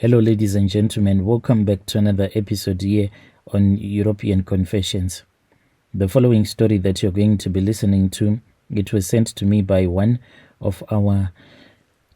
Hello, ladies and gentlemen. Welcome back to another episode here on European Confessions. The following story that you're going to be listening to, it was sent to me by one of our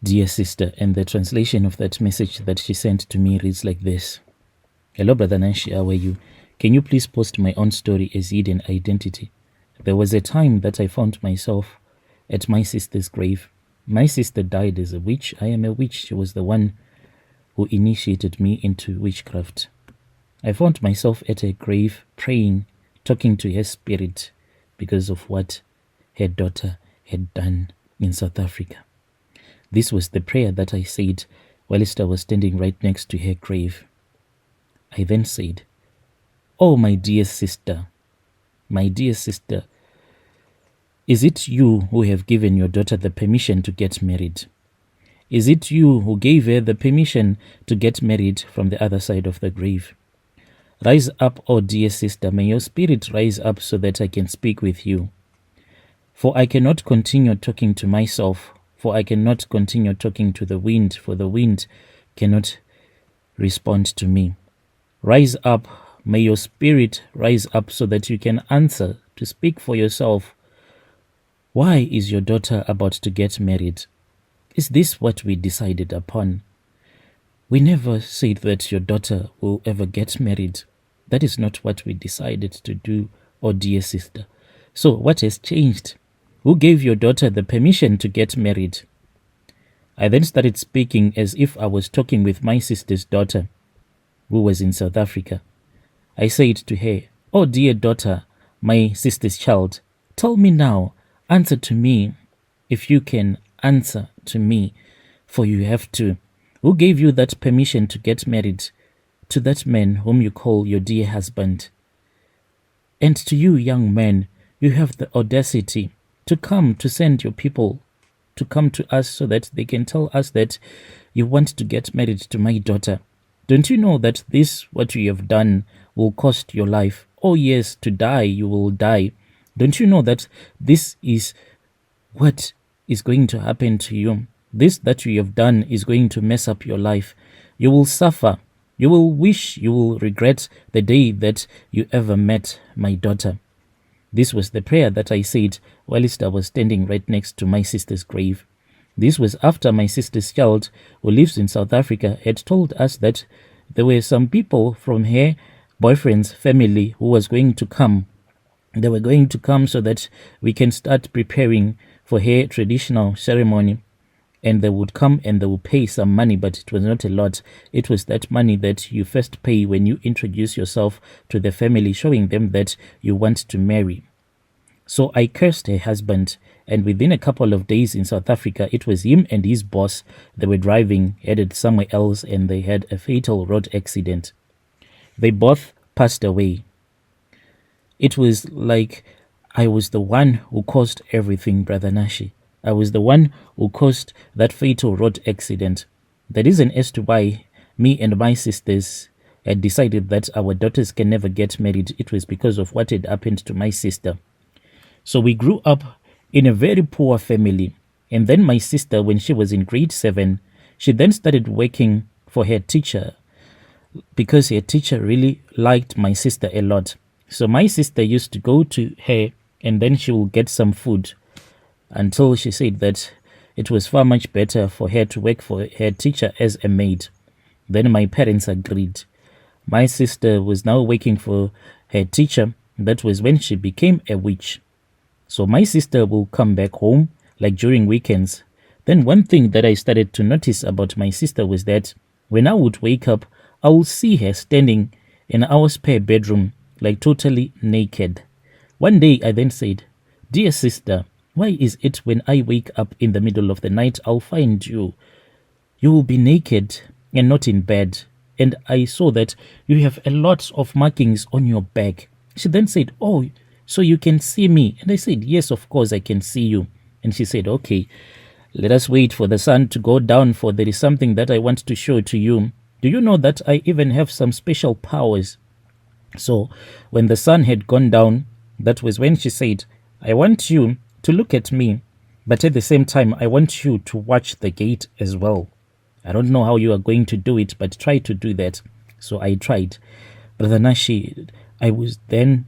dear sister, and the translation of that message that she sent to me reads like this. Hello, Brother Nashi, how are you? Can you please post my own story as hidden identity? There was a time that I found myself at my sister's grave. My sister died as a witch. I am a witch. She was the one who initiated me into witchcraft. I found myself at her grave praying, talking to her spirit because of what her daughter had done in South Africa. This was the prayer that I said whilst I was standing right next to her grave. I then said, "Oh, my dear sister, is it you who have given your daughter the permission to get married? Is it you who gave her the permission to get married from the other side of the grave? Rise up, oh dear sister, may your spirit rise up so that I can speak with you. For I cannot continue talking to myself, for I cannot continue talking to the wind, for the wind cannot respond to me. Rise up, may your spirit rise up so that you can answer, to speak for yourself. Why is your daughter about to get married? Is this what we decided upon? We never said that your daughter will ever get married. That is not what we decided to do, oh dear sister. So what has changed? Who gave your daughter the permission to get married?" I then started speaking as if I was talking with my sister's daughter, who was in South Africa. I said to her, "Oh dear daughter, my sister's child, tell me now, answer to me, if you can answer to me, for you have to. Who gave you that permission to get married to that man whom you call your dear husband? And to you, young man, you have the audacity to come to send your people to come to us so that they can tell us that you want to get married to my daughter. Don't you know that this, what you have done, will cost your life? Oh yes, to die, you will die. Don't you know that this is what is going to happen to you? This that you have done is going to mess up your life. You will suffer. You will wish, you will regret the day that you ever met my daughter." This was the prayer that I said whilst I was standing right next to my sister's grave. This was after my sister's child, who lives in South Africa, had told us that there were some people from her boyfriend's family who was going to come. They were going to come so that we can start preparing for her traditional ceremony. And they would come and they would pay some money, but it was not a lot. It was that money that you first pay when you introduce yourself to the family, showing them that you want to marry. So I cursed her husband, and within a couple of days in South Africa, it was him and his boss. They were driving, headed somewhere else, and they had a fatal road accident. They both passed away. It was like I was the one who caused everything, Brother Nashi. I was the one who caused that fatal road accident. The reason as to why me and my sisters had decided that our daughters can never get married, it was because of what had happened to my sister. So we grew up in a very poor family. And then my sister, when she was in grade 7, she then started working for her teacher because her teacher really liked my sister a lot. So my sister used to go to her and then she will get some food, until she said that it was far much better for her to work for her teacher as a maid. Then my parents agreed. My sister was now working for her teacher. That was when she became a witch. So my sister will come back home, like during weekends. Then one thing that I started to notice about my sister was that when I would wake up, I would see her standing in our spare bedroom, like totally naked. One day I then said, "Dear sister, why is it when I wake up in the middle of the night, I'll find you? You will be naked and not in bed. And I saw that you have a lot of markings on your back." She then said, "Oh, so you can see me?" And I said, "Yes, of course I can see you." And she said, "Okay, let us wait for the sun to go down, for there is something that I want to show to you. Do you know that I even have some special powers?" So when the sun had gone down, that was when she said, "I want you to look at me, but at the same time, I want you to watch the gate as well." I don't know how you are going to do it, but try to do that. So I tried. Brother Nashi, I was then...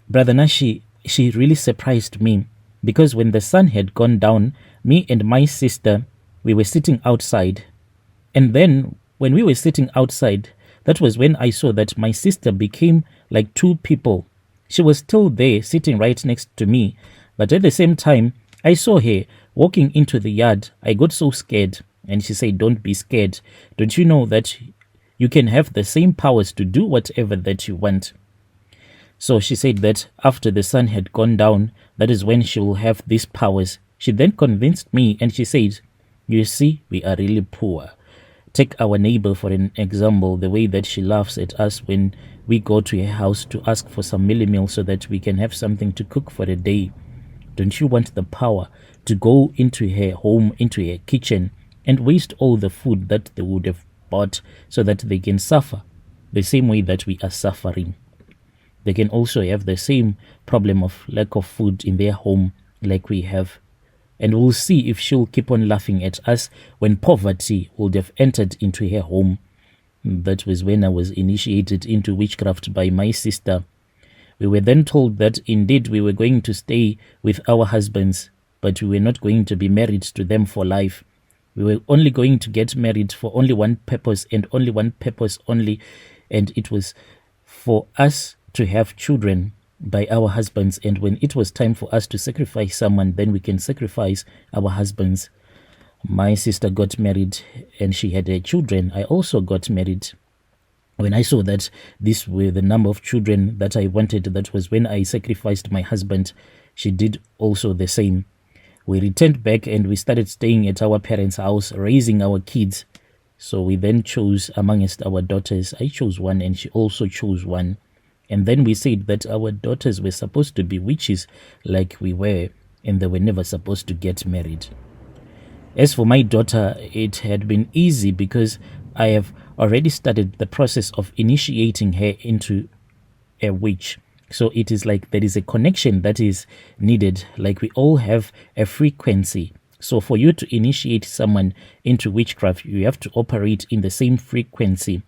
Brother Nashi, she really surprised me, because when the sun had gone down, me and my sister, we were sitting outside. And then when we were sitting outside, that was when I saw that my sister became like two people. She was still there sitting right next to me, but at the same time, I saw her walking into the yard. I got so scared, and she said, "Don't be scared. Don't you know that you can have the same powers to do whatever that you want?" So she said that after the sun had gone down, that is when she will have these powers. She then convinced me, and she said, "You see, we are really poor. Take our neighbor for an example, the way that she laughs at us when we go to her house to ask for some mealie meal so that we can have something to cook for the day. Don't you want the power to go into her home, into her kitchen, and waste all the food that they would have bought so that they can suffer the same way that we are suffering? They can also have the same problem of lack of food in their home like we have. And we'll see if she'll keep on laughing at us when poverty would have entered into her home." That was when I was initiated into witchcraft by my sister. We were then told that indeed we were going to stay with our husbands, but we were not going to be married to them for life. We were only going to get married for only one purpose, and only one purpose only, and it was for us to have children by our husbands, and when it was time for us to sacrifice someone, then we can sacrifice our husbands. My sister got married and she had children. I also got married. When I saw that these were the number of children that I wanted, that was when I sacrificed my husband. She did also the same. We returned back and we started staying at our parents' house, raising our kids. So we then chose amongst our daughters. I chose one and she also chose one. And then we said that our daughters were supposed to be witches like we were, and they were never supposed to get married. As for my daughter, it had been easy because I have already started the process of initiating her into a witch. So it is like there is a connection that is needed, like we all have a frequency. So for you to initiate someone into witchcraft, you have to operate in the same frequency.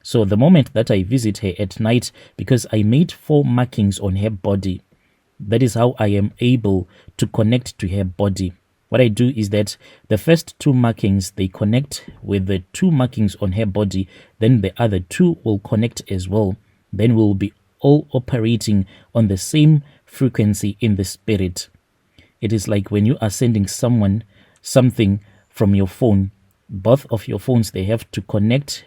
So the moment that I visit her at night, because I made 4 markings on her body, that is how I am able to connect to her body. What I do is that the first 2 markings, they connect with the 2 markings on her body, then the other 2 will connect as well. Then we'll be all operating on the same frequency in the spirit. It is like when you are sending someone something from your phone, both of your phones, they have to connect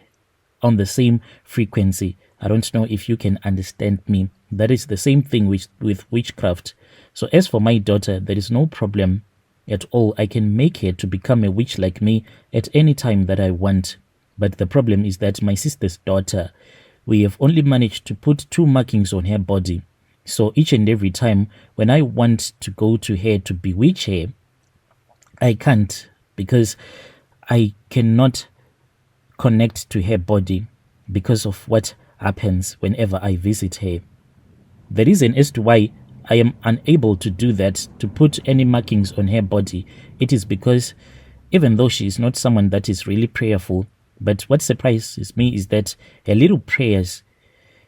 on the same frequency. I don't know if you can understand me. That is the same thing with witchcraft. So as for my daughter, there is no problem at all. I can make her to become a witch like me at any time that I want. But the problem is that my sister's daughter, we have only managed to put 2 markings on her body. So each and every time when I want to go to her to bewitch her, I can't, because I cannot connect to her body because of what happens whenever I visit her. The reason as to why I am unable to do that, to put any markings on her body, it is because even though she is not someone that is really prayerful, but what surprises me is that her little prayers,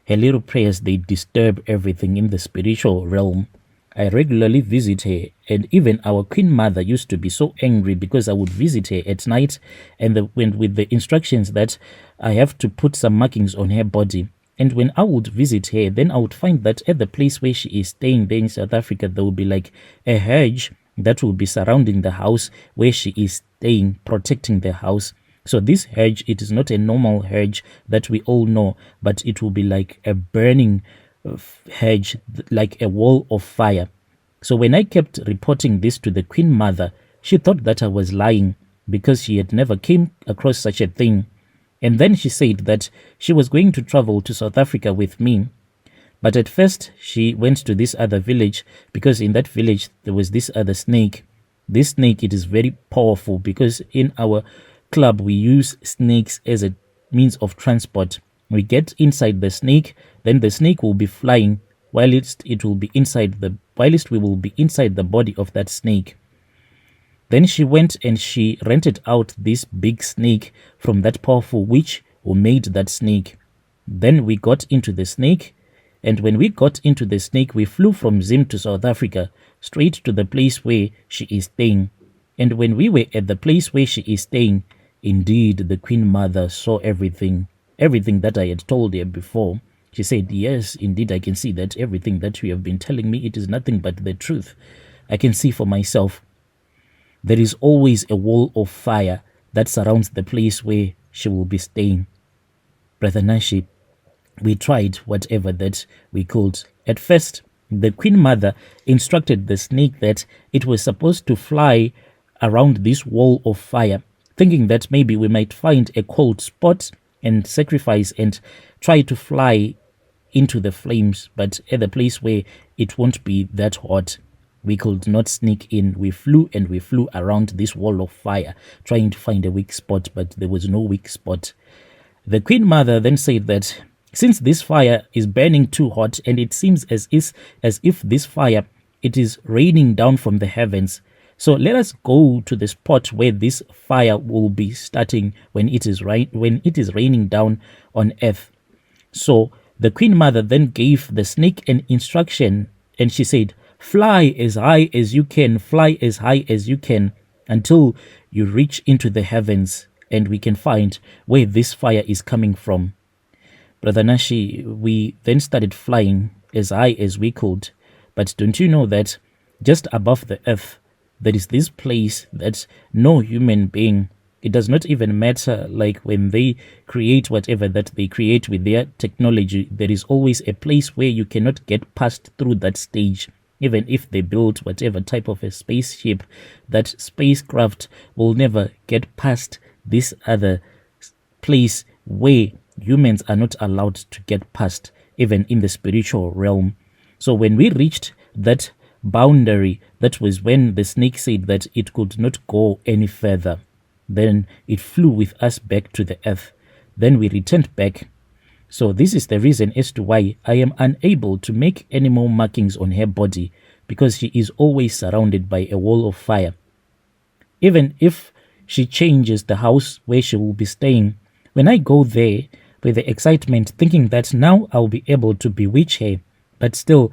they disturb everything in the spiritual realm. I regularly visit her, and even our Queen Mother used to be so angry because I would visit her at night and with the instructions that I have to put some markings on her body. And when I would visit her, then I would find that at the place where she is staying there in South Africa, there will be like a hedge that will be surrounding the house where she is staying, protecting the house. So this hedge, it is not a normal hedge that we all know, but it will be like a burning hedge, like a wall of fire. So when I kept reporting this to the Queen Mother, she thought that I was lying because she had never came across such a thing. And then she said that she was going to travel to South Africa with me. But at first, she went to this other village because in that village, there was this other snake. This snake, it is very powerful because in our club, we use snakes as a means of transport. We get inside the snake, then the snake will be flying whilst we will be inside the body of that snake. Then she went and she rented out this big snake from that powerful witch who made that snake. Then we got into the snake, and when we got into the snake, we flew from Zim to South Africa, straight to the place where she is staying. And when we were at the place where she is staying, indeed, the Queen Mother saw everything that I had told her before. She said, yes, indeed, I can see that everything that you have been telling me, it is nothing but the truth. I can see for myself. There is always a wall of fire that surrounds the place where she will be staying. Brother Nashi, we tried whatever that we could. At first, the Queen Mother instructed the snake that it was supposed to fly around this wall of fire, thinking that maybe we might find a cold spot and sacrifice and try to fly into the flames, but at the place where it won't be that hot. We could not sneak in. We flew and we flew around this wall of fire, trying to find a weak spot, but there was no weak spot. The Queen Mother then said that since this fire is burning too hot, and it seems as if this fire, it is raining down from the heavens, so let us go to the spot where this fire will be starting when it is raining down on earth. So the Queen Mother then gave the snake an instruction, and she said, fly as high as you can, fly as high as you can until you reach into the heavens, and we can find where this fire is coming from. Brother Nashi, we then started flying as high as we could, but don't you know that just above the earth, there is this place that no human being, it does not even matter, like when they create whatever that they create with their technology, there is always a place where you cannot get past through that stage. Even if they build whatever type of a spaceship, that spacecraft will never get past this other place where humans are not allowed to get past, even in the spiritual realm. So when we reached that boundary, that was when the snake said that it could not go any further. Then it flew with us back to the earth. Then we returned back. So this is the reason as to why I am unable to make any more markings on her body, because she is always surrounded by a wall of fire. Even if she changes the house where she will be staying, when I go there with the excitement, thinking that now I'll be able to bewitch her, but still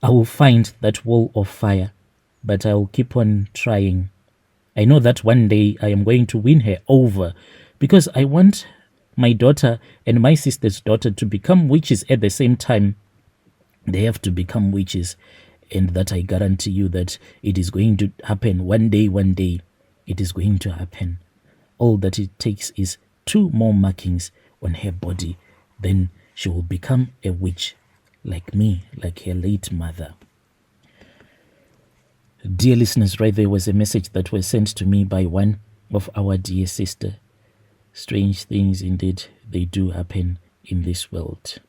I will find that wall of fire. But I will keep on trying. I know that one day I am going to win her over, because I want my daughter and my sister's daughter to become witches at the same time. They have to become witches, and that I guarantee you that it is going to happen one day. It is going to happen. All that it takes is 2 more markings on her body. Then she will become a witch, like me, like her late mother. Dear listeners, right there was a message that was sent to me by one of our dear sister. Strange things indeed, they do happen in this world.